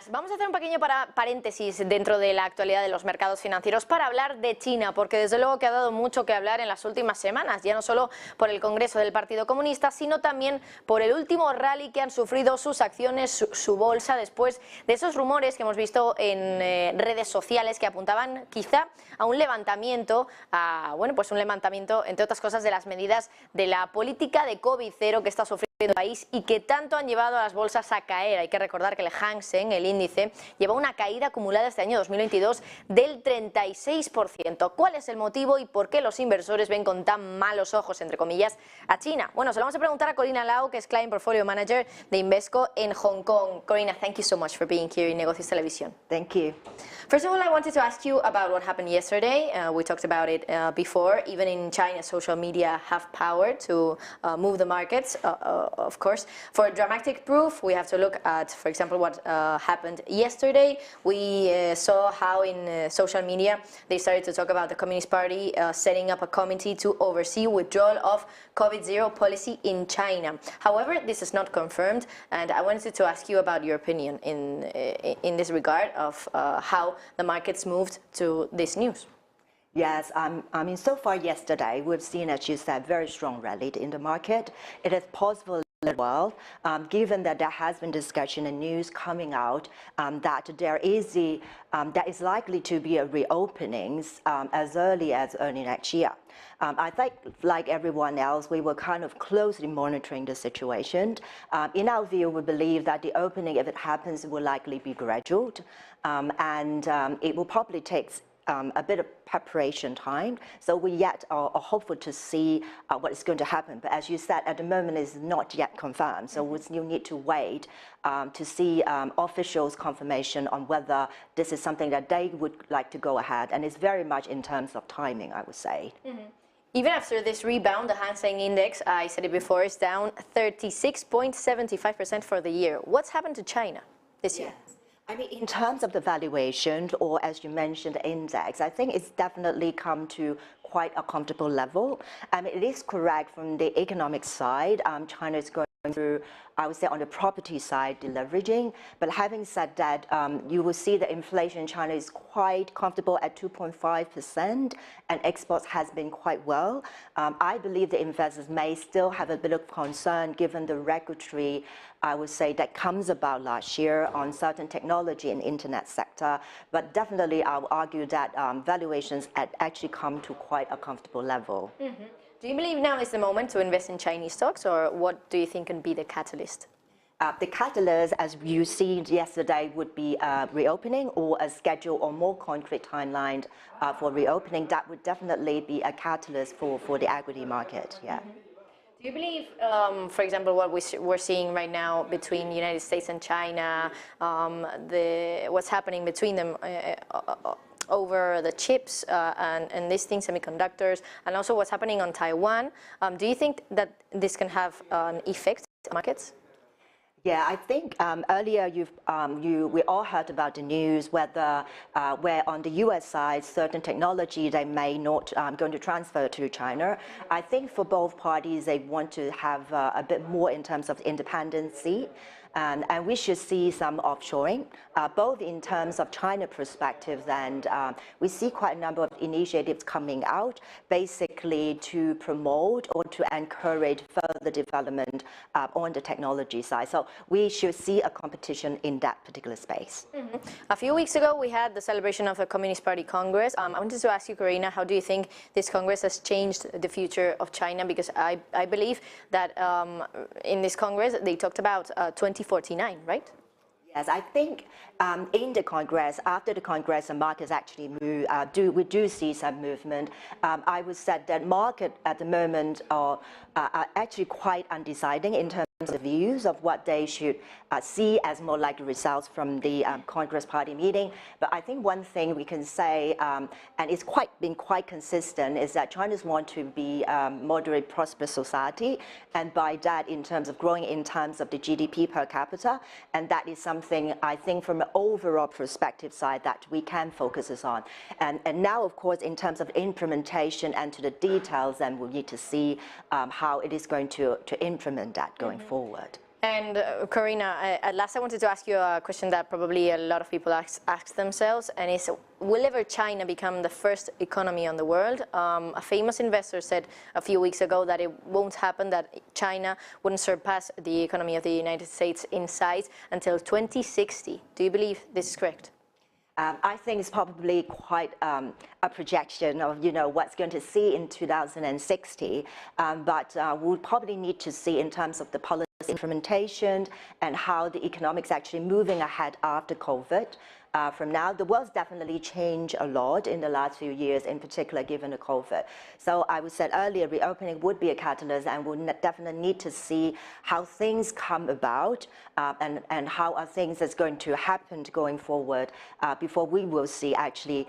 buenas. Vamos a hacer un pequeño paréntesis dentro de la actualidad de los mercados financieros para hablar de China, porque desde luego que ha dado mucho que hablar en las últimas semanas, ya no solo por el Congreso del Partido Comunista, sino también por el último rally que han sufrido sus acciones, su bolsa, después de esos rumores que hemos visto en redes sociales que apuntaban quizá a un levantamiento, un levantamiento, entre otras cosas, de las medidas de la política de COVID-0 que está sufriendo el país y que tanto han llevado a las bolsas a caer. Hay que recordar que el Hang Seng, el índice, lleva una caída acumulada este año 2022 del 36%. ¿Cuál es el motivo y por qué los inversores ven con tan malos ojos, entre comillas, a China? Bueno, se lo vamos a preguntar a Corinna Lau, que es Client Portfolio Manager de Invesco en Hong Kong. Corinna, thank you so much for being here in Negocios Televisión. Thank you. First of all, I wanted to ask you about what happened yesterday. We talked about it before. Even in China, social media have power to move the markets, of course. For dramatic proof, we have to look at, for example, what happened yesterday. We saw how in social media they started to talk about the Communist Party setting up a committee to oversee withdrawal of COVID-0 policy in China. However, this is not confirmed, and I wanted to ask you about your opinion in this regard of how the markets moved to this news. Yes, I mean, so far yesterday, we've seen, as you said, very strong rally in the market. It is possible as well, given that there has been discussion and news coming out that there is likely to be a reopenings as early next year. I think, like everyone else, we were kind of closely monitoring the situation. In our view, we believe that the opening, if it happens, will likely be gradual, and it will probably take a bit of preparation time. So we yet are hopeful to see what is going to happen. But as you said, at the moment it's not yet confirmed. So we still need to wait to see officials' confirmation on whether this is something that they would like to go ahead. And it's very much in terms of timing, I would say. Even after this rebound, the Hang Seng Index, I said it before, is down 36.75% for the year. What's happened to China this year? I mean, in terms of the valuation, or as you mentioned, the index, I think it's definitely come to quite a comfortable level. I mean, it is correct from the economic side, China is going through, I would say, on the property side, deleveraging. But having said that, you will see the inflation in China is quite comfortable at 2.5%, and exports has been quite well. I believe the investors may still have a bit of concern given the regulatory, I would say, that comes about last year on certain technology and internet sector. But definitely, I would argue that valuations had actually come to quite a comfortable level. Do you believe now is the moment to invest in Chinese stocks, or what do you think can be the catalyst? The catalyst, as you see yesterday, would be reopening or a schedule or more concrete timeline for reopening. That would definitely be a catalyst for the equity market, yeah. Do you believe, for example, what we're seeing right now between the United States and China, what's happening between them over the chips and these things, semiconductors, and also what's happening on Taiwan, do you think that this can have an effect on markets? Yeah, I think earlier we all heard about the news where on the U.S. side certain technology they may not going to transfer to China. I think for both parties they want to have a bit more in terms of independency. And we should see some offshoring, both in terms of China perspectives, and we see quite a number of initiatives coming out, basically to promote or to encourage further development on the technology side. So we should see a competition in that particular space. A few weeks ago, we had the celebration of the Communist Party Congress. I wanted to ask you, Corinna, how do you think this Congress has changed the future of China? Because I believe that in this Congress, they talked about 2049, right? Yes, I think in the Congress, after the Congress, the markets actually move. We do see some movement. I would say that market at the moment are actually quite undeciding in terms of views of what they should see as more likely results from the Congress Party meeting. But I think one thing we can say, and it's been quite consistent, is that China's want to be a moderate, prosperous society, and by that, in terms of growing in terms of the GDP per capita, and that is something I think from an overall perspective side that we can focus on. And now, of course, in terms of implementation and to the details, then we need to see how it is going to implement that going forward. And Corinna, at last I wanted to ask you a question that probably a lot of people ask themselves, and is, will ever China become the first economy on the world? A famous investor said a few weeks ago that it won't happen, that China wouldn't surpass the economy of the United States in size until 2060. Do you believe this is correct? I think it's probably quite a projection of what's going to see in 2060, but we'll probably need to see in terms of the policy implementation and how the economics actually moving ahead after COVID. From now, the world's definitely changed a lot in the last few years, in particular given the COVID. So I would say earlier, reopening would be a catalyst, and we'll definitely need to see how things come about and how are things that's going to happen going forward before we will see actually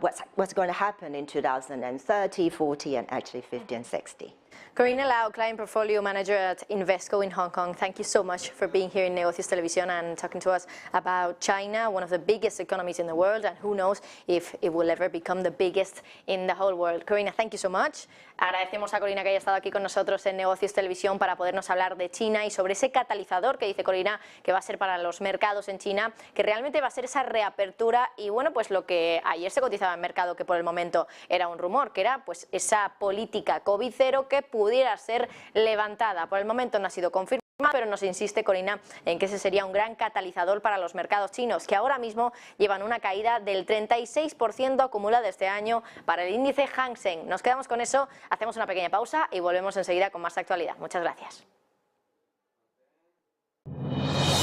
what's going to happen in 2030, 40, and actually 50 and 60. Corinna Lau, Client Portfolio Manager at Invesco in Hong Kong, thank you so much for being here in Negocios Televisión and talking to us about China, one of the biggest economies in the world, and who knows if it will ever become the biggest in the whole world. Corinna, thank you so much. Agradecemos a Corinna que haya estado aquí con nosotros en Negocios Televisión para podernos hablar de China y sobre ese catalizador que dice Corinna que va a ser para los mercados en China, que realmente va a ser esa reapertura y bueno, pues lo que ayer se cotizaba en mercado, que por el momento era un rumor, que era pues esa política COVID-0 que pudiera ser levantada. Por el momento no ha sido confirmada, pero nos insiste Corinna en que ese sería un gran catalizador para los mercados chinos, que ahora mismo llevan una caída del 36% acumulada este año para el índice Hang Seng. Nos quedamos con eso, hacemos una pequeña pausa y volvemos enseguida con más actualidad. Muchas gracias.